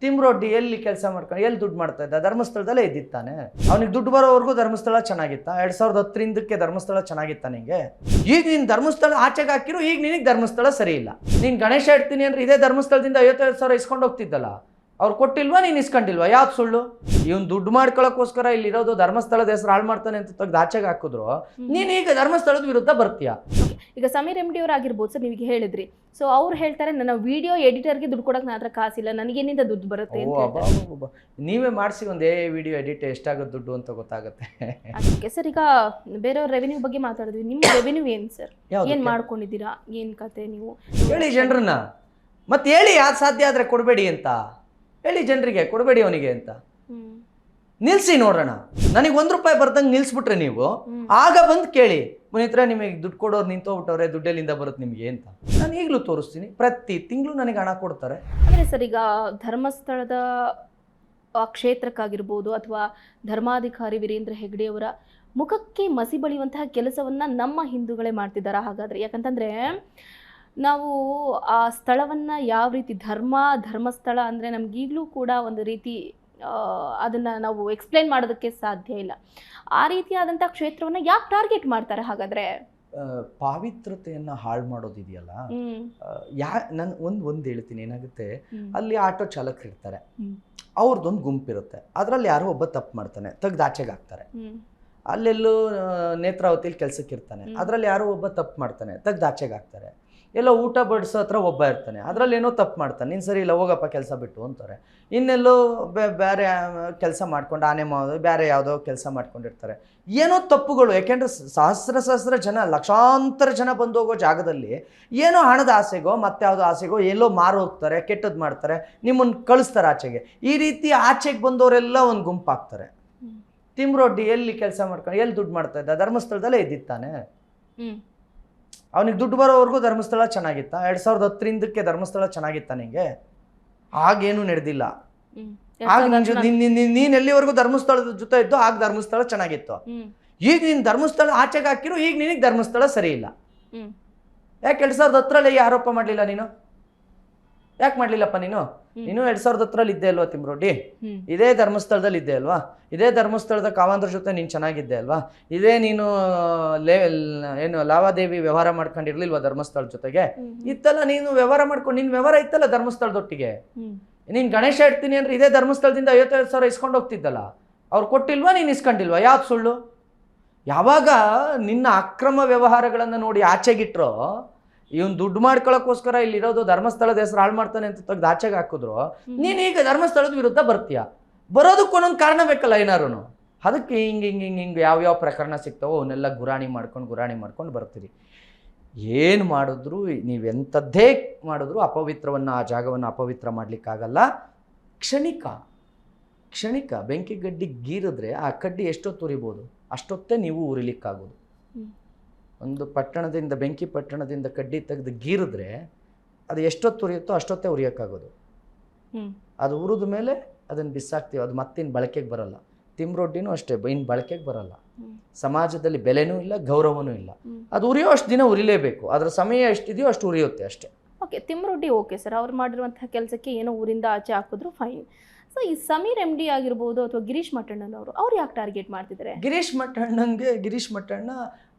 ತಿಮ್ರೊಡ್ಡಿ ಎಲ್ಲಿ ಕೆಲಸ ಮಾಡ್ಕೊಂಡು ಎಲ್ಲಿ ದುಡ್ಡು ಮಾಡ್ತಾ ಇದ್ದ? ಧರ್ಮಸ್ಥಳದಲ್ಲೇ ಇದ್ದಿತ್ತಾನೆ. ಅವನಿಗೆ ದುಡ್ಡು ಬರೋವರೆಗೂ ಧರ್ಮಸ್ಥಳ ಚೆನ್ನಾಗಿತ್ತ? 2010 ಧರ್ಮಸ್ಥಳ ಚೆನ್ನಾಗಿತ್ತ ನಿಂಗೆ? ಈಗ ನೀನು ಧರ್ಮಸ್ಥಳ ಆಚೆಗೆ ಹಾಕಿರು, ಈಗ ನಿನಗೆ ಧರ್ಮಸ್ಥಳ ಸರಿ ಇಲ್ಲ. ನೀನು ಗಣೇಶ ಇಡ್ತೀನಿ ಅಂದ್ರೆ ಇದೇ ಧರ್ಮಸ್ಥಳದಿಂದ 55,000 ಇಸ್ಕೊಂಡು ಹೋಗ್ತಿದ್ದಲ್ಲ, ಅವ್ರು ಕೊಟ್ಟಿಲ್ವಾ, ನೀನು ಇಸ್ಕೊಂಡಿಲ್ವಾ? ಯಾವ್ದು ಸುಳ್ಳು? ಇವನು ದುಡ್ಡು ಮಾಡ್ಕೊಳ್ಳೋಕ್ಕೋಸ್ಕರ ಇಲ್ಲಿರೋದು ಧರ್ಮಸ್ಥಳದ ಹೆಸರು ಹಾಳು ಮಾಡ್ತಾನೆ ಅಂತ ತೆಗೆದು ಆಚೆಗೆ ಹಾಕಿದ್ರು, ನೀನು ಈಗ ಧರ್ಮಸ್ಥಳದ ವಿರುದ್ಧ ಬರ್ತೀಯಾ? ಈಗ ಸಮೀರ್ MD ಅವ್ರು ಆಗಿರ್ಬೋದು ಸರ್, ನೀವು ಹೇಳಿದ್ರಿ. ಸೊ ಅವ್ರು ಹೇಳ್ತಾರೆ ನನ್ನ ವಿಡಿಯೋ ಎಡಿಟರ್ಗೆ ದುಡ್ಡು ಕೊಡೋಕೆ ನನ್ನ ಹತ್ರ ಕಾಸಿಲ್ಲ, ನನಗೇನಿಂದ ದುಡ್ಡು ಬರುತ್ತೆ ಅಂತ. ನೀವೇ ಮಾಡಿಸಿ ಒಂದು ವಿಡಿಯೋ ಎಡಿಟ್ ಎಷ್ಟಾಗುತ್ತೆ ದುಡ್ಡು ಅಂತ ಗೊತ್ತಾಗುತ್ತೆ. ಅದಕ್ಕೆ ಸರ್, ಈಗ ಬೇರೆಯವ್ರ ರೆವೆನ್ಯೂ ಬಗ್ಗೆ ಮಾತಾಡಿದ್ವಿ. ನಿಮ್ಮ ರೆವೆನ್ಯೂ ಏನು ಸರ್? ಏನು ಮಾಡ್ಕೊಂಡಿದ್ದೀರಾ? ಏನು ಕತೆ? ನೀವು ಹೇಳಿ ಜನರನ್ನ, ಮತ್ತೆ ಹೇಳಿ ಯಾರು ಸಾಧ್ಯ ಆದರೆ ಕೊಡಬೇಡಿ ಅಂತ ಹೇಳಿ ಜನರಿಗೆ, ಕೊಡಬೇಡಿ ಅವನಿಗೆ ಅಂತ ನಿಲ್ಸಿ ನೋಡೋಣ. ನನಗೆ ₹1 ಬರ್ದಂಗೆ ನಿಲ್ಸ್ಬಿಟ್ರೆ ನೀವು ಆಗ ಬಂದು ಕೇಳಿ, ಪುನೀತ್ರ ನಿಮಗೆ ದುಡ್ಡು ಕೊಡೋರು ನಿಂತೋಗ್ಬಿಟ್ಟವ್ರೆ, ದುಡ್ಡೆಲ್ಲಿಂದ ಬರುತ್ತೆ ನಿಮಗೆ ಅಂತ ನಾನು ಈಗಲೂ ತೋರಿಸ್ತೀನಿ. ಪ್ರತಿ ತಿಂಗಳು ನನಗೆ ಹಣ ಕೊಡ್ತಾರೆ. ಅಂದರೆ ಸರ್, ಈಗ ಧರ್ಮಸ್ಥಳದ ಕ್ಷೇತ್ರಕ್ಕಾಗಿರ್ಬೋದು ಅಥವಾ ಧರ್ಮಾಧಿಕಾರಿ ವೀರೇಂದ್ರ ಹೆಗ್ಡೆಯವರ ಮುಖಕ್ಕೆ ಮಸಿ ಬಳಿಯುವಂತಹ ಕೆಲಸವನ್ನು ನಮ್ಮ ಹಿಂದೂಗಳೇ ಮಾಡ್ತಿದ್ದಾರಾ ಹಾಗಾದರೆ? ಯಾಕಂತಂದರೆ ನಾವು ಆ ಸ್ಥಳವನ್ನು ಯಾವ ರೀತಿ ಧರ್ಮಸ್ಥಳ ಅಂದರೆ ನಮಗೀಗಲೂ ಕೂಡ ಒಂದು ರೀತಿ ಅದನ್ನು ನಾವು ಎಕ್ಸ್ಪ್ಲೇನ್ ಮಾಡೋದಕ್ಕೆ ಸಾಧ್ಯ ಇಲ್ಲ. ಆ ರೀತಿಯಾದಂಥ ಕ್ಷೇತ್ರವನ್ನು ಯಾಕೆ ಟಾರ್ಗೆಟ್ ಮಾಡ್ತಾರೆ ಹಾಗಾದರೆ? ಪಾವಿತ್ರತೆಯನ್ನು ಹಾಳು ಮಾಡೋದಿದೆಯಲ್ಲ, ನಾನು ಒಂದು ಹೇಳ್ತೀನಿ. ಏನಾಗುತ್ತೆ, ಅಲ್ಲಿ ಆಟೋ ಚಾಲಕರು ಇರ್ತಾರೆ, ಅವ್ರದ್ದೊಂದು ಗುಂಪಿರುತ್ತೆ, ಅದರಲ್ಲಿ ಯಾರೋ ಒಬ್ಬ ತಪ್ಪು ಮಾಡ್ತಾನೆ, ತೆಗ್ದು ಆಚೆಗೆ ಹಾಕ್ತಾರೆ. ಅಲ್ಲೆಲ್ಲೋ ನೇತ್ರಾವತಿಲಿ ಕೆಲಸಕ್ಕೆ ಇರ್ತಾನೆ, ಅದರಲ್ಲಿ ಯಾರೋ ಒಬ್ಬ ತಪ್ಪು ಮಾಡ್ತಾನೆ, ತೆಗ್ದು ಆಚೆಗೆ ಹಾಕ್ತಾರೆ. ಎಲ್ಲೋ ಊಟ ಬಡಿಸೋ ಹತ್ರ ಒಬ್ಬ ಇರ್ತಾನೆ, ಅದರಲ್ಲಿ ಏನೋ ತಪ್ಪು ಮಾಡ್ತಾನೆ, ನೀನು ಸರಿ ಇಲ್ಲ ಹೋಗಪ್ಪ ಕೆಲಸ ಬಿಟ್ಟು ಅಂತಾರೆ. ಇನ್ನೆಲ್ಲೋ ಬೇರೆ ಕೆಲಸ ಮಾಡ್ಕೊಂಡು ಆನೆ ಬೇರೆ ಯಾವುದೋ ಕೆಲಸ ಮಾಡ್ಕೊಂಡಿರ್ತಾರೆ. ಏನೋ ತಪ್ಪುಗಳು, ಯಾಕೆಂದರೆ ಸಹಸ್ರ ಜನ, ಲಕ್ಷಾಂತರ ಜನ ಬಂದು ಹೋಗೋ ಜಾಗದಲ್ಲಿ ಏನೋ ಹಣದ ಆಸೆಗೋ ಮತ್ತೆ ಯಾವುದೋ ಆಸೆಗೋ ಎಲ್ಲೋ ಮಾರು ಹೋಗ್ತಾರೆ, ಕೆಟ್ಟದ್ದು ಮಾಡ್ತಾರೆ, ನಿಮ್ಮನ್ನು ಕಳಿಸ್ತಾರೆ ಆಚೆಗೆ. ಈ ರೀತಿ ಆಚೆಗೆ ಬಂದವರೆಲ್ಲ ಒಂದು ಗುಂಪಾಗ್ತಾರೆ. ತಿಮ್ರೊಡ್ಡಿ ಎಲ್ಲಿ ಕೆಲಸ ಮಾಡ್ಕೊಂಡು ಎಲ್ಲಿ ದುಡ್ಡು ಮಾಡ್ತಾ ಇದ್ದ? ಧರ್ಮಸ್ಥಳದಲ್ಲೇ ಇದ್ದಿತ್ತಾನೆ. ಅವನಿಗೆ ದುಡ್ಡು ಬರೋವರೆಗೂ ಧರ್ಮಸ್ಥಳ ಚೆನ್ನಾಗಿತ್ತ? 2010 ಧರ್ಮಸ್ಥಳ ಚೆನ್ನಾಗಿತ್ತ ನಿಂಗೆ? ಆಗೇನು ನಡೆದಿಲ್ಲ. ಆಗ ನೀನು ಎಲ್ಲಿವರೆಗೂ ಧರ್ಮಸ್ಥಳದ ಜೊತೆ ಇದ್ದು ಆಗ ಧರ್ಮಸ್ಥಳ ಚೆನ್ನಾಗಿತ್ತು. ಈಗ ನೀನು ಧರ್ಮಸ್ಥಳ ಆಚೆಗೆ ಹಾಕಿರು, ಈಗ ನಿನಗೆ ಧರ್ಮಸ್ಥಳ ಸರಿ ಇಲ್ಲ. ಯಾಕೆ 2010 ಆರೋಪ ಮಾಡಲಿಲ್ಲ ನೀನು? ಯಾಕೆ ಮಾಡಲಿಲ್ಲಪ್ಪ ನೀನು? 2010 ಇದ್ದೆ ಅಲ್ವಾ ತಿಮ್ರೊಡ್ಡಿ? ಇದೇ ಧರ್ಮಸ್ಥಳದಲ್ಲಿ ಇದ್ದೆ ಅಲ್ವಾ? ಇದೇ ಧರ್ಮಸ್ಥಳದ ಕಾವಂದ್ರ ಜೊತೆ ನೀನು ಚೆನ್ನಾಗಿದ್ದೆ ಅಲ್ವಾ? ಇದೇ ನೀನು ಏನು ಲಾವಾದೇವಿ ವ್ಯವಹಾರ ಮಾಡ್ಕೊಂಡಿರ್ಲಿಲ್ವಾ ಧರ್ಮಸ್ಥಳದ ಜೊತೆಗೆ? ಇತ್ತಲ್ಲ, ನೀನು ವ್ಯವಹಾರ ಮಾಡ್ಕೊಂಡು ನಿನ್ನ ವ್ಯವಹಾರ ಇತ್ತಲ್ಲ ಧರ್ಮಸ್ಥಳದೊಟ್ಟಿಗೆ. ನೀನು ಗಣೇಶ ಇಡ್ತೀನಿ ಅಂದ್ರೆ ಇದೇ ಧರ್ಮಸ್ಥಳದಿಂದ 55,000 ಇಸ್ಕೊಂಡು ಹೋಗ್ತಿದ್ದಲ್ಲ, ಅವ್ರು ಕೊಟ್ಟಿಲ್ವಾ, ನೀನು ಇಸ್ಕೊಂಡಿಲ್ವಾ? ಯಾವ್ದು ಸುಳ್ಳು? ಯಾವಾಗ ನಿನ್ನ ಅಕ್ರಮ ವ್ಯವಹಾರಗಳನ್ನು ನೋಡಿ ಆಚೆಗಿಟ್ರೋ, ಇವನು ದುಡ್ಡು ಮಾಡ್ಕೊಳ್ಳೋಕ್ಕೋಸ್ಕರ ಇಲ್ಲಿರೋದು ಧರ್ಮಸ್ಥಳದ ಹೆಸರು ಹಾಳು ಮಾಡ್ತಾನೆ ಅಂತ ತೆಗೆದು ಆಚೆಗೆ ಹಾಕಿದ್ರು, ನೀನು ಈಗ ಧರ್ಮಸ್ಥಳದ ವಿರುದ್ಧ ಬರ್ತೀಯಾ? ಬರೋದಕ್ಕೆ ಒಂದೊಂದು ಕಾರಣ ಬೇಕಲ್ಲ ಏನಾರು. ಅದಕ್ಕೆ ಹಿಂಗೆ ಯಾವ್ಯಾವ ಪ್ರಕರಣ ಸಿಗ್ತಾವೋ ಅವನ್ನೆಲ್ಲ ಗುರಾಣಿ ಮಾಡ್ಕೊಂಡು ಬರ್ತೀರಿ. ಏನು ಮಾಡಿದ್ರು, ನೀವೆಂಥದ್ದೇ ಮಾಡಿದ್ರು ಅಪವಿತ್ರವನ್ನು, ಆ ಜಾಗವನ್ನು ಅಪವಿತ್ರ ಮಾಡಲಿಕ್ಕಾಗಲ್ಲ. ಕ್ಷಣಿಕ ಬೆಂಕಿ ಗಡ್ಡಿ ಗೀರಿದ್ರೆ ಆ ಕಡ್ಡಿ ಎಷ್ಟೊತ್ತು ಉರಿಬೋದು, ಅಷ್ಟೊತ್ತೇ ನೀವು ಉರಿಲಿಕ್ಕಾಗೋದು. ಒಂದು ಬೆಂಕಿ ಪಟ್ಟಣದಿಂದ ಕಡ್ಡಿ ತೆಗೆದು ಗೀರಿದ್ರೆ ಅದು ಎಷ್ಟೊತ್ತು ಉರಿಯುತ್ತೋ ಅಷ್ಟೊತ್ತೇ ಉರಿಯೋಕ್ಕಾಗೋದು. ಅದು ಉರಿದ ಮೇಲೆ ಅದನ್ನು ಬಿಸಾಕ್ತೀವಿ, ಅದು ಮತ್ತಿನ್ನು ಬಳಕೆಗೆ ಬರಲ್ಲ. ತಿಮ್ರೊಡ್ಡಿನೂ ಅಷ್ಟೇ, ಇನ್ನು ಬಳಕೆಗೆ ಬರಲ್ಲ. ಸಮಾಜದಲ್ಲಿ ಬೆಲೆನೂ ಇಲ್ಲ, ಗೌರವನೂ ಇಲ್ಲ. ಅದು ಉರಿಯೋ ಅಷ್ಟು ದಿನ ಉರಿಲೇಬೇಕು, ಅದರ ಸಮಯ ಎಷ್ಟಿದೆಯೋ ಅಷ್ಟು ಉರಿಯುತ್ತೆ ಅಷ್ಟೇ. ಓಕೆ, ತಿಮ್ರೊಡ್ಡಿ ಓಕೆ ಸರ್, ಅವ್ರು ಮಾಡಿರುವಂತಹ ಕೆಲಸಕ್ಕೆ ಏನೋ ಊರಿಂದ ಆಚೆ ಹಾಕಿದ್ರು, ಫೈನ್. ಸೊ ಈ ಸಮೀರ್ MD ಆಗಿರ್ಬೋದು ಅಥವಾ ಗಿರೀಶ್ ಮಟ್ಟಣ್ಣನವರು, ಅವ್ರು ಯಾಕೆ ಟಾರ್ಗೆಟ್ ಮಾಡ್ತಿದ್ದಾರೆ? ಗಿರೀಶ್ ಮಟ್ಟಣ್ಣ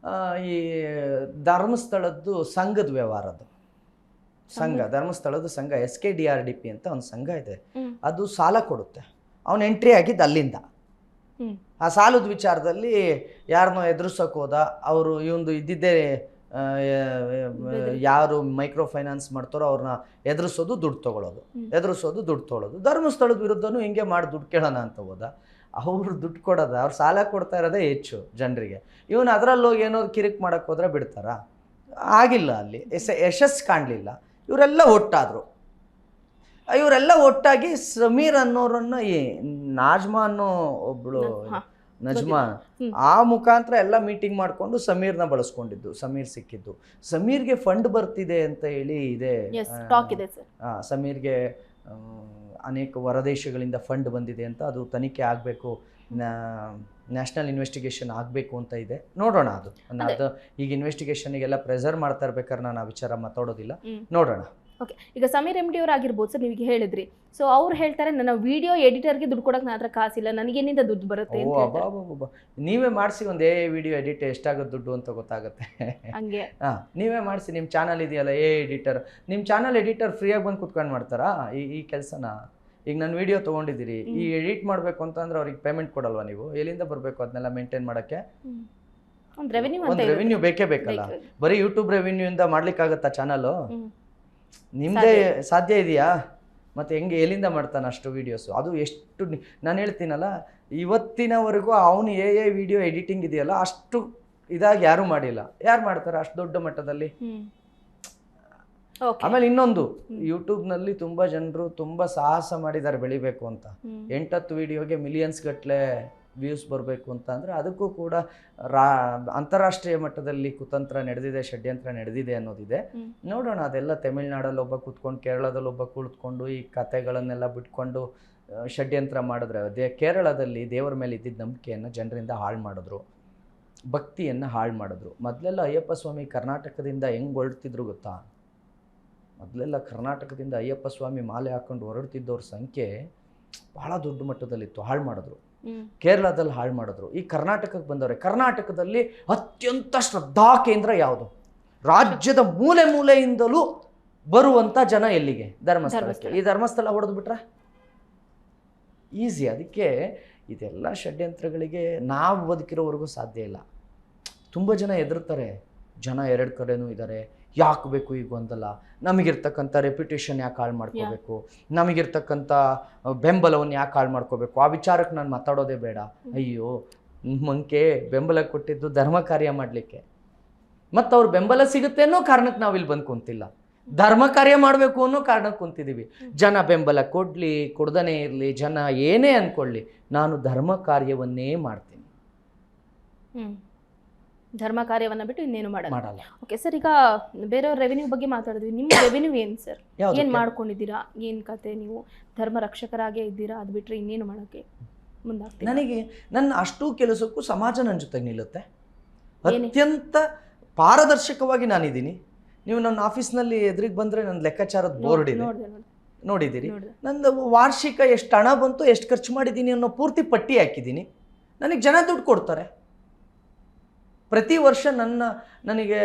ಈ ಧರ್ಮಸ್ಥಳದ್ದು ಸಂಘದ ವ್ಯವಹಾರದ್ದು ಧರ್ಮಸ್ಥಳದ ಸಂಘ SKDRDP ಅಂತ ಒಂದು ಸಂಘ ಇದೆ. ಅದು ಸಾಲ ಕೊಡುತ್ತೆ. ಅವನು ಎಂಟ್ರಿ ಆಗಿದ್ದು ಅಲ್ಲಿಂದ. ಆ ಸಾಲದ ವಿಚಾರದಲ್ಲಿ ಯಾರನ್ನೋ ಎದುರಿಸೋಕೆ ಹೋದ, ಅವರು ಇವಂದು ಇದ್ದಿದ್ದೇ ಯಾರು ಮೈಕ್ರೋ ಫೈನಾನ್ಸ್ ಮಾಡ್ತಾರೋ ಅವ್ರನ್ನ ಎದುರಿಸೋದು, ದುಡ್ಡು ತೊಗೊಳೋದು. ಧರ್ಮಸ್ಥಳದ ವಿರುದ್ಧನೂ ಹಿಂಗೆ ಮಾಡಿ ದುಡ್ಡು ಕೇಳೋಣ ಅಂತ ಹೋದ. ಅವರು ದುಡ್ಡು ಕೊಡೋದ, ಅವ್ರು ಸಾಲ ಕೊಡ್ತಾ ಇರೋದೇ ಹೆಚ್ಚು ಜನರಿಗೆ. ಇವನು ಅದರಲ್ಲಿ ಹೋಗಿ ಏನೋ ಕಿರಿಕ್ ಮಾಡೋಕ್ಕೆ ಹೋದ್ರೆ ಬಿಡ್ತಾರ? ಆಗಿಲ್ಲ, ಅಲ್ಲಿ ಯಶಸ್ಸು ಕಾಣಲಿಲ್ಲ. ಇವರೆಲ್ಲ ಒಟ್ಟಾಗಿ ಸಮೀರ್ ಅನ್ನೋರನ್ನ, ಈ ನಾಜ್ಮಾ ಅನ್ನೋ ಒಬ್ಳು ನಜ್ಮಾ, ಆ ಮುಖಾಂತರ ಎಲ್ಲ ಮೀಟಿಂಗ್ ಮಾಡಿಕೊಂಡು ಸಮೀರ್ನ ಬಳಸ್ಕೊಂಡಿದ್ದು. ಸಮೀರ್ ಸಿಕ್ಕಿದ್ದು, ಸಮೀರ್ಗೆ ಫಂಡ್ ಬರ್ತಿದೆ ಅಂತ ಹೇಳಿ ಇದೆ. ಸಮೀರ್ಗೆ ಅನೇಕ ಹೊರದೇಶಗಳಿಂದ ಫಂಡ್ ಬಂದಿದೆ ಅಂತ, ಅದು ತನಿಖೆ ಆಗಬೇಕು, ನ್ಯಾಷನಲ್ ಇನ್ವೆಸ್ಟಿಗೇಷನ್ ಆಗಬೇಕು ಅಂತ ಇದೆ. ನೋಡೋಣ. ಅದು ಈಗ ಇನ್ವೆಸ್ಟಿಗೇಷನ್ಗೆಲ್ಲ ಪ್ರೆಸರ್ ಮಾಡ್ತಾ ಇರ್ಬೇಕಾದ್ರೆ ನಾನು ಆ ವಿಚಾರ ಮಾತಾಡೋದಿಲ್ಲ, ನೋಡೋಣ. ಓಕೆ, ಈಗ ಸಮೀರ್ MD ಅವ್ರು ಆಗಿರ್ಬೋದು ಸರ್, ನೀವೀಗ ಹೇಳಿದ್ರಿ. ಸೊ ಅವ್ರು ಹೇಳ್ತಾರೆ ನನ್ನ ವಿಡಿಯೋ ಎಡಿಟರ್ಗೆ ದುಡ್ಡು ಕೊಡೋಕೆ ನನ್ನ ಹತ್ರ ಕಾಸಿಲ್ಲ, ನನಗೇನಿಂದ ದುಡ್ಡು ಬರುತ್ತೆ ಅಂತ ಹೇಳ್ತಾರೆ. ನೀವೇ ಮಾಡಿಸಿ ಒಂದು ವಿಡಿಯೋ ಎಡಿಟ್ ಎಷ್ಟಾಗುತ್ತೆ ದುಡ್ಡು ಅಂತ ಗೊತ್ತಾಗುತ್ತೆ. ಹಂಗೆ ನೀವೇ ಮಾಡಿಸಿ. ನಿಮ್ಮ ಚಾನಲ್ ಇದೆಯಲ್ಲ ಎಡಿಟರ್, ನಿಮ್ಮ ಚಾನಲ್ ಎಡಿಟರ್ ಫ್ರೀಯಾಗಿ ಬಂದು ಕುತ್ಕೊಂಡು ಮಾಡ್ತಾರಾ ಈ ಕೆಲಸನ? ಈಗ ನಾನು ವಿಡಿಯೋ ತೊಗೊಂಡಿದ್ದೀರಿ, ಈ ಎಡಿಟ್ ಮಾಡಬೇಕು ಅಂತಂದ್ರೆ ಅವ್ರಿಗೆ ಪೇಮೆಂಟ್ ಕೊಡಲ್ವಾ ನೀವು? ಎಲ್ಲಿಂದ ಬರಬೇಕು ಅದನ್ನೆಲ್ಲ ಮೇಂಟೈನ್ ಮಾಡೋಕ್ಕೆ? ಒಂದು ರೆವಿನ್ಯೂ ಬೇಕೇ ಬೇಕಲ್ಲ. ಬರೀ ಯೂಟ್ಯೂಬ್ ರೆವಿನ್ಯೂ ಇಂದ ಮಾಡ್ಲಿಕ್ಕಾಗತ್ತಾ ಚಾನಲ್? ನಿಮ್ದೇ ಸಾಧ್ಯ ಇದೆಯಾ? ಮತ್ತೆ ಹೆಂಗೆ ಎಲ್ಲಿಂದ ಮಾಡ್ತಾನೆ ಅಷ್ಟು ವೀಡಿಯೋಸು? ಅದು ಎಷ್ಟು ನಾನು ಹೇಳ್ತೀನಲ್ಲ, ಇವತ್ತಿನವರೆಗೂ ಅವನು ವಿಡಿಯೋ ಎಡಿಟಿಂಗ್ ಇದೆಯಲ್ಲ ಅಷ್ಟು ಇದಾಗಿ ಯಾರೂ ಮಾಡಿಲ್ಲ. ಯಾರು ಮಾಡ್ತಾರೆ ಅಷ್ಟು ದೊಡ್ಡ ಮಟ್ಟದಲ್ಲಿ? ಆಮೇಲೆ ಇನ್ನೊಂದು, ಯೂಟ್ಯೂಬ್ನಲ್ಲಿ ತುಂಬ ಜನರು ತುಂಬ ಸಾಹಸ ಮಾಡಿದ್ದಾರೆ ಬೆಳಿಬೇಕು ಅಂತ. 8-10 ವಿಡಿಯೋಗೆ ಮಿಲಿಯನ್ಸ್ ಗಟ್ಟಲೆ ವ್ಯೂಸ್ ಬರಬೇಕು ಅಂತ ಅಂದರೆ ಅದಕ್ಕೂ ಕೂಡ ಅಂತಾರಾಷ್ಟ್ರೀಯ ಮಟ್ಟದಲ್ಲಿ ಕುತಂತ್ರ ನಡೆದಿದೆ, ಷಡ್ಯಂತ್ರ ನಡೆದಿದೆ ಅನ್ನೋದಿದೆ. ನೋಡೋಣ, ಅದೆಲ್ಲ ತಮಿಳ್ನಾಡಲ್ಲಿ ಒಬ್ಬ ಕೂತ್ಕೊಂಡು, ಕೇರಳದಲ್ಲಿ ಒಬ್ಬ ಕುಳಿತುಕೊಂಡು ಈ ಕತೆಗಳನ್ನೆಲ್ಲ ಬಿಟ್ಕೊಂಡು ಷಡ್ಯಂತ್ರ ಮಾಡಿದ್ರೆ, ಕೇರಳದಲ್ಲಿ ದೇವರ ಮೇಲೆ ಇದ್ದಿದ್ದ ನಂಬಿಕೆಯನ್ನು ಜನರಿಂದ ಹಾಳು ಮಾಡಿದ್ರು, ಭಕ್ತಿಯನ್ನು ಹಾಳು ಮಾಡಿದ್ರು. ಮೊದಲೆಲ್ಲ ಅಯ್ಯಪ್ಪ ಸ್ವಾಮಿ ಕರ್ನಾಟಕದಿಂದ ಹೆಂಗೆ ಹೊರಡ್ತಿದ್ರು ಗೊತ್ತಾ? ಮೊದಲೆಲ್ಲ ಕರ್ನಾಟಕದಿಂದ ಅಯ್ಯಪ್ಪ ಸ್ವಾಮಿ ಮಾಲೆ ಹಾಕೊಂಡು ಹೊರಡ್ತಿದ್ದವ್ರ ಸಂಖ್ಯೆ ಭಾಳ ದೊಡ್ಡ ಮಟ್ಟದಲ್ಲಿತ್ತು, ಹಾಳು ಮಾಡಿದ್ರು. ಕೇರಳದಲ್ಲಿ ಹಾಳು ಮಾಡಿದ್ರು. ಈ ಕರ್ನಾಟಕಕ್ಕೆ ಬಂದವ್ರೆ. ಕರ್ನಾಟಕದಲ್ಲಿ ಅತ್ಯಂತ ಶ್ರದ್ಧಾ ಕೇಂದ್ರ ಯಾವುದು? ರಾಜ್ಯದ ಮೂಲೆ ಮೂಲೆಯಿಂದಲೂ ಬರುವಂಥ ಜನ ಎಲ್ಲಿಗೆ? ಧರ್ಮಸ್ಥಳಕ್ಕೆ. ಈ ಧರ್ಮಸ್ಥಳ ಹೊಡೆದು ಬಿಟ್ರೆ ಈಸಿ. ಅದಕ್ಕೆ ಇದೆಲ್ಲ ಷಡ್ಯಂತ್ರಗಳಿಗೆ ನಾವು ಬದುಕಿರೋವರೆಗೂ ಸಾಧ್ಯ ಇಲ್ಲ. ತುಂಬ ಜನ ಹೆದರ್ತಾರೆ. ಜನ 2 ಕಡೆನೂ ಇದ್ದಾರೆ. ಯಾಕೆ ಬೇಕು ಈಗ ಗೊಂದಲ? ನಮಗಿರ್ತಕ್ಕಂಥ ರೆಪ್ಯುಟೇಷನ್ ಯಾಕೆ ಹಾಳು ಮಾಡ್ಕೋಬೇಕು? ನಮಗಿರ್ತಕ್ಕಂಥ ಬೆಂಬಲವನ್ನು ಯಾಕೆ ಹಾಳು ಮಾಡ್ಕೋಬೇಕು? ಆ ವಿಚಾರಕ್ಕೆ ನಾನು ಮಾತಾಡೋದೇ ಬೇಡ. ಅಯ್ಯೋ, ಮಂಕೆ ಬೆಂಬಲ ಕೊಟ್ಟಿದ್ದು ಧರ್ಮ ಕಾರ್ಯ ಮಾಡಲಿಕ್ಕೆ, ಮತ್ತು ಅವ್ರ ಬೆಂಬಲ ಸಿಗುತ್ತೆ ಅನ್ನೋ ಕಾರಣಕ್ಕೆ ನಾವಿಲ್ಲಿ ಬಂದು ಕುಂತಿಲ್ಲ. ಧರ್ಮ ಕಾರ್ಯ ಮಾಡಬೇಕು ಅನ್ನೋ ಕಾರಣಕ್ಕೆ ಕುಂತಿದ್ದೀವಿ. ಜನ ಬೆಂಬಲ ಕೊಡಲಿ ಕೊಡ್ದೇ ಇರಲಿ, ಜನ ಏನೇ ಅಂದ್ಕೊಳ್ಳಿ, ನಾನು ಧರ್ಮ ಕಾರ್ಯವನ್ನೇ ಮಾಡ್ತೀನಿ. ಧರ್ಮ ಕಾರ್ಯವನ್ನ ಬಿಟ್ಟು ಇನ್ನೇನು ಮಾಡಲ್ಲ. ಓಕೆ ಸರ್, ಈಗ ಬೇರೆಯವ್ರ ರೆವೆನ್ಯೂ ಬಗ್ಗೆ ಮಾತಾಡಿದ್ವಿ. ನಿಮ್ಮ ರೆವೆನ್ಯೂ ಏನು ಸರ್? ಏನು ಮಾಡ್ಕೊಂಡಿದ್ದೀರಾ? ಏನು ಕತೆ? ನೀವು ಧರ್ಮ ರಕ್ಷಕರಾಗೇ ಇದ್ದೀರಾ? ಅದು ಬಿಟ್ಟರೆ ಇನ್ನೇನು ಮಾಡೋಕ್ಕೆ ಮುಂದಾಗ್ತೀವಿ? ನನಗೆ ನನ್ನ ಅಷ್ಟು ಕೆಲಸಕ್ಕೂ ಸಮಾಜ ನನ್ನ ಜೊತೆಗೆ ನಿಲ್ಲುತ್ತೆ. ಅತ್ಯಂತ ಪಾರದರ್ಶಕವಾಗಿ ನಾನಿದ್ದೀನಿ. ನೀವು ನನ್ನ ಆಫೀಸ್ನಲ್ಲಿ ಎದುರಿಗೆ ಬಂದರೆ ನನ್ನ ಲೆಕ್ಕಾಚಾರದ ಬೋರ್ಡ್ ಇದೆ, ನೋಡಿದ್ದೀರಿ. ನಂದು ವಾರ್ಷಿಕ ಎಷ್ಟು ಹಣ ಬಂತು, ಎಷ್ಟು ಖರ್ಚು ಮಾಡಿದ್ದೀನಿ ಅನ್ನೋ ಪೂರ್ತಿ ಪಟ್ಟಿ ಹಾಕಿದ್ದೀನಿ. ನನಗೆ ಜನ ದುಡ್ಡು ಕೊಡ್ತಾರೆ. ಪ್ರತಿ ವರ್ಷ ನನಗೆ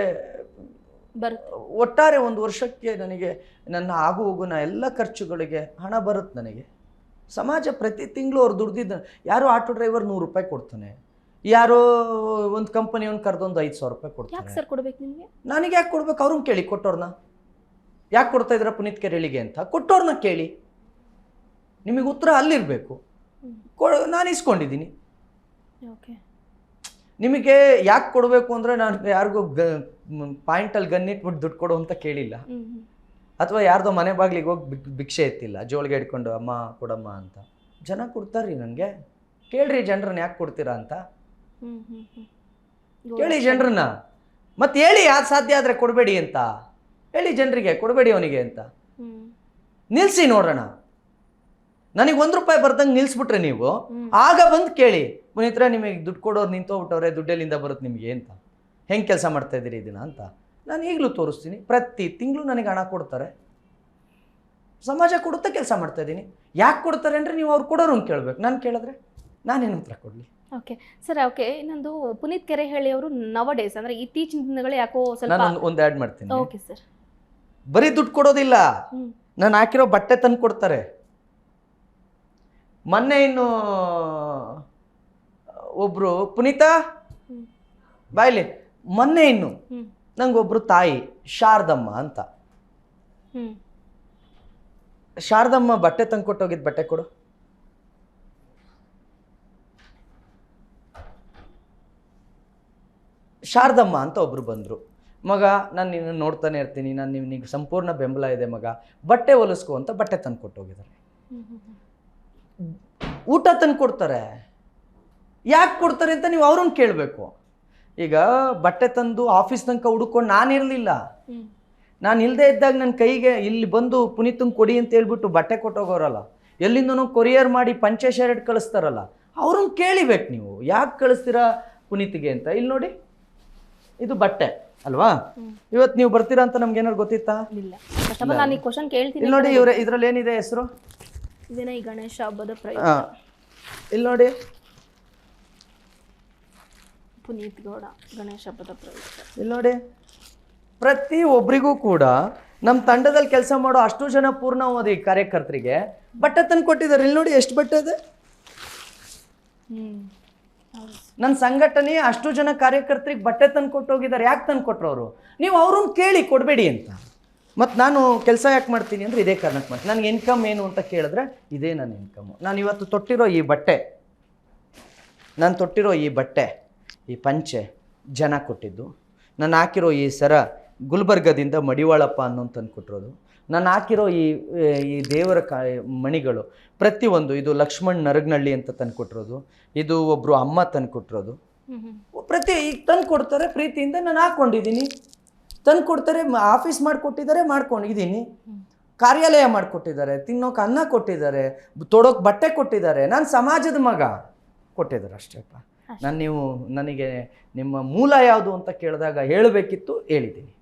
ಒಟ್ಟಾರೆ ಒಂದು ವರ್ಷಕ್ಕೆ ನನಗೆ ನನ್ನ ಆಗು ಹೋಗುನ ಎಲ್ಲ ಖರ್ಚುಗಳಿಗೆ ಹಣ ಬರುತ್ತೆ. ನನಗೆ ಸಮಾಜ ಪ್ರತಿ ತಿಂಗಳು ಅವ್ರು ದುಡ್ದಿದ್ದ, ಯಾರೋ ಆಟೋ ಡ್ರೈವರ್ 100 ರೂಪಾಯಿ ಕೊಡ್ತಾನೆ, ಯಾರೋ ಒಂದು ಕಂಪನಿಯವ್ನು ಕರೆದೊಂದು 5,000 ರೂಪಾಯಿ ಕೊಡ್ತಾನೆ. ಸರ್ ಕೊಡ್ಬೇಕು ನಿಮಗೆ? ನನಗೆ ಯಾಕೆ ಕೊಡ್ಬೇಕು? ಅವ್ರನ್ನ ಕೇಳಿ, ಕೊಟ್ಟವ್ರನ್ನ ಯಾಕೆ ಕೊಡ್ತಾ ಇದ್ರ ಪುನೀತ್ ಕೆರೆಳಿಗೆ ಅಂತ ಕೊಟ್ಟವ್ರನ್ನ ಕೇಳಿ. ನಿಮಗೆ ಉತ್ತರ ಅಲ್ಲಿರಬೇಕು. ನಾನು ಇಸ್ಕೊಂಡಿದ್ದೀನಿ. ಓಕೆ, ನಿಮಗೆ ಯಾಕೆ ಕೊಡಬೇಕು ಅಂದರೆ ನಾನು ಯಾರಿಗೂ ಪಾಯಿಂಟಲ್ಲಿ ಗನ್ನಿಟ್ಬಿಟ್ಟು ದುಡ್ಡು ಕೊಡು ಅಂತ ಕೇಳಿಲ್ಲ, ಅಥವಾ ಯಾರ್ದೋ ಮನೆ ಬಾಗಿಲಿಗೆ ಹೋಗಿ ಭಿಕ್ಷೆ ಎತ್ತಿಲ್ಲ, ಜೋಳಿಗೆ ಹಿಡ್ಕೊಂಡು ಅಮ್ಮ ಕೊಡಮ್ಮ ಅಂತ. ಜನ ಕೊಡ್ತಾರ್ರಿ. ನನಗೆ ಕೇಳ್ರಿ ಜನರನ್ನ, ಯಾಕೆ ಕೊಡ್ತೀರಾ ಅಂತ ಕೇಳಿ ಜನರನ್ನ. ಮತ್ತೆ ಹೇಳಿ, ಯಾರು ಸಾಧ್ಯ ಆದರೆ ಕೊಡಬೇಡಿ ಅಂತ ಹೇಳಿ ಜನರಿಗೆ, ಕೊಡಬೇಡಿ ಅವನಿಗೆ ಅಂತ ನಿಲ್ಲಿಸಿ ನೋಡೋಣ. ನನಗೆ 1 ರೂಪಾಯಿ ಬರ್ದಂಗೆ ನಿಲ್ಲಿಸ್ಬಿಟ್ರೆ ನೀವು, ಆಗ ಬಂದು ಕೇಳಿ, ಪುನೀತ್ರ ನಿಮಗೆ ದುಡ್ಡು ಕೊಡೋರು ನಿಂತೋಗ್ಬಿಟ್ಟವ್ರೆ, ದುಡ್ಡೆಲ್ಲಿಂದ ಬರುತ್ತೆ ನಿಮಗೆ ಅಂತ, ಹೆಂಗೆ ಕೆಲಸ ಮಾಡ್ತಾ ಇದ್ದೀರಿ ಇದನ್ನ ಅಂತ ನಾನು ಈಗಲೂ ತೋರಿಸ್ತೀನಿ. ಪ್ರತಿ ತಿಂಗಳು ನನಗೆ ಹಣ ಕೊಡ್ತಾರೆ, ಸಮಾಜ ಕೊಡುತ್ತಾ ಕೆಲಸ ಮಾಡ್ತಾ ಇದ್ದೀನಿ. ಯಾಕೆ ಕೊಡ್ತಾರೆ ಅಂದರೆ ನೀವು ಅವ್ರು ಕೊಡೋರು ಕೇಳಬೇಕು. ನಾನು ಕೇಳಿದ್ರೆ ನಾನೇನು ಉತ್ತರ ಕೊಡಲಿ? Okay sir. ಓಕೆ, ಇನ್ನೊಂದು ಪುನೀತ್ ಕೆರೆಹಳ್ಳಿ ಅವರು ನವ ಡೇಸ್ ಅಂದರೆ ಇತ್ತೀಚಿನ ದಿನಗಳು ಯಾಕೋ ಸ್ವಲ್ಪ ನಾನು ಒಂದು ಆ್ಯಡ್ ಮಾಡ್ತೀನಿ. Okay sir. ಬರೀ ದುಡ್ಡು ಕೊಡೋದಿಲ್ಲ, ನಾನು ಹಾಕಿರೋ ಬಟ್ಟೆ ತಂದು ಕೊಡ್ತಾರೆ. ಮೊನ್ನೆ ಇನ್ನು ಒಬ್ರು ಪುನೀತ ಬಾಯ್ಲಿ, ಮೊನ್ನೆ ಇನ್ನು ನಂಗೊಬ್ರು ತಾಯಿ ಶಾರದಮ್ಮ ಅಂತ, ಶಾರದಮ್ಮ ಬಟ್ಟೆ ತಂದು ಕೊಟ್ಟೋಗಿದ್ದು, ಬಟ್ಟೆ ಕೊಡು. ಶಾರದಮ್ಮ ಅಂತ ಒಬ್ರು ಬಂದರು. ಮಗ, ನಾನು ನಿನ್ನ ನೋಡ್ತಾನೆ ಇರ್ತೀನಿ, ನಾನು ನಿನಗೆ ಸಂಪೂರ್ಣ ಬೆಂಬಲ ಇದೆ ಮಗ, ಬಟ್ಟೆ ಹೊಲಿಸ್ಕೊ ಅಂತ ಬಟ್ಟೆ ತಂದು ಕೊಟ್ಟೋಗಿದ್ದಾರೆ. ಊಟ ತಂದು ಕೊಡ್ತಾರೆ. ಯಾಕೆ ಕೊಡ್ತಾರೆ ಅಂತ ನೀವು ಅವ್ರನ್ನ ಕೇಳಬೇಕು. ಈಗ ಬಟ್ಟೆ ತಂದು ಆಫೀಸ್ ತನಕ ಹುಡ್ಕೊಂಡು ನಾನಿರಲಿಲ್ಲ, ನಾನು ಇಲ್ಲದೆ ಇದ್ದಾಗ ನನ್ನ ಕೈಗೆ ಇಲ್ಲಿ ಬಂದು ಪುನೀತಂಗೆ ಕೊಡಿ ಅಂತ ಹೇಳ್ಬಿಟ್ಟು ಬಟ್ಟೆ ಕೊಟ್ಟೋಗೋರಲ್ಲ, ಎಲ್ಲಿಂದನೂ ಕೊರಿಯರ್ ಮಾಡಿ ಪಂಚೆ ಶರ್ಟ್ ಕಳಿಸ್ತಾರಲ್ಲ, ಅವ್ರನ್ನ ಕೇಳಿಬೇಕು ನೀವು, ಯಾಕೆ ಕಳಿಸ್ತೀರಾ ಪುನೀತ್ಗೆ ಅಂತ. ಇಲ್ಲಿ ನೋಡಿ, ಇದು ಬಟ್ಟೆ ಅಲ್ವಾ? ಇವತ್ತು ನೀವು ಬರ್ತೀರಾ ಅಂತ ನಮ್ಗೆ ಏನಾದ್ರು ಗೊತ್ತಿತ್ತಾ? ಇಲ್ಲ. ಫಸ್ಟ್ ಆಫ್ ಆಲ್ ನಾನು ಈ ಕ್ವಶನ್ ಕೇಳ್ತೀನಿ. ಇಲ್ಲಿ ನೋಡಿ, ಇದ್ರಲ್ಲಿ ಏನಿದೆ ಹೆಸರು? ಇದೇನ ಈ ಗಣೇಶ ಹಬ್ಬದ ಪ್ರಯುಕ್ತ. ಇಲ್ಲಿ ನೋಡಿ, ಪುನೀತ್ ಗೌಡ ಗಣೇಶ ಹಬ್ಬದ ಪ್ರಯುಕ್ತ. ಇಲ್ಲಿ ನೋಡಿ, ಪ್ರತಿ ಒಬ್ರಿಗೂ ಕೂಡ ನಮ್ಮ ತಂಡದಲ್ಲಿ ಕೆಲಸ ಮಾಡೋ ಅಷ್ಟು ಜನ ಪೂರ್ಣಾವಧಿ ಕಾರ್ಯಕರ್ತರಿಗೆ ಬಟ್ಟೆ ತಂದು ಕೊಟ್ಟಿದ್ದಾರೆ. ಇಲ್ಲಿ ನೋಡಿ ಎಷ್ಟು ಬಟ್ಟೆ ಇದೆ. ನನ್ನ ಸಂಘಟನೆ ಅಷ್ಟು ಜನ ಕಾರ್ಯಕರ್ತರಿಗೆ ಬಟ್ಟೆ ತಂದು ಕೊಟ್ಟೋಗಿದ್ದಾರೆ. ಯಾಕೆ ತಂದು ಕೊಟ್ಟರು ಅವರು? ನೀವು ಅವ್ರನ್ನ ಕೇಳಿ ಕೊಡಬೇಡಿ ಅಂತ. ಮತ್ತು ನಾನು ಕೆಲಸ ಯಾಕೆ ಮಾಡ್ತೀನಿ ಅಂದರೆ ಇದೇ ಕಾರಣಕ್ಕೆ ಮಾಡ್ತೀನಿ. ನನಗೆ ಇನ್ಕಮ್ ಏನು ಅಂತ ಕೇಳಿದ್ರೆ ಇದೇ ನನ್ನ ಇನ್ಕಮ್ಮು. ನಾನು ಇವತ್ತು ತೊಟ್ಟಿರೋ ಈ ಬಟ್ಟೆ, ಈ ಪಂಚೆ ಜನ ಕೊಟ್ಟಿದ್ದು. ನಾನು ಹಾಕಿರೋ ಈ ಸರ ಗುಲ್ಬರ್ಗದಿಂದ ಮಡಿವಾಳಪ್ಪ ಅನ್ನೋಂತ ತಂದು ಕೊಟ್ಟಿರೋದು. ನಾನು ಹಾಕಿರೋ ಈ ದೇವರ ಮಣಿಗಳು ಪ್ರತಿಯೊಂದು, ಇದು ಲಕ್ಷ್ಮಣ್ ನರಗ್ನಳ್ಳಿ ಅಂತ ತಂದು ಕೊಟ್ಟಿರೋದು. ಇದು ಒಬ್ಬರು ಅಮ್ಮ ತಂದು ಕೊಟ್ಟಿರೋದು. ಪ್ರತಿ ಈಗ ತಂದು ಕೊಡ್ತಾರೆ ಪ್ರೀತಿಯಿಂದ, ನಾನು ಹಾಕ್ಕೊಂಡಿದ್ದೀನಿ. ತಂದು ಕೊಡ್ತಾರೆ, ಆಫೀಸ್ ಮಾಡಿಕೊಟ್ಟಿದ್ದಾರೆ, ಮಾಡ್ಕೊಂಡಿದ್ದೀನಿ. ಕಾರ್ಯಾಲಯ ಮಾಡಿಕೊಟ್ಟಿದ್ದಾರೆ, ತಿನ್ನೋಕೆ ಅನ್ನ ಕೊಟ್ಟಿದ್ದಾರೆ, ತೊಡೋಕೆ ಬಟ್ಟೆ ಕೊಟ್ಟಿದ್ದಾರೆ. ನಾನು ಸಮಾಜದ ಮಗ, ಕೊಟ್ಟಿದ್ದಾರೆ ಅಷ್ಟೇಪ್ಪ. ನೀವು ನನಗೆ ನಿಮ್ಮ ಮೂಲ ಯಾವುದು ಅಂತ ಕೇಳಿದಾಗ ಹೇಳಬೇಕಿತ್ತು, ಹೇಳಿದ್ದೀನಿ.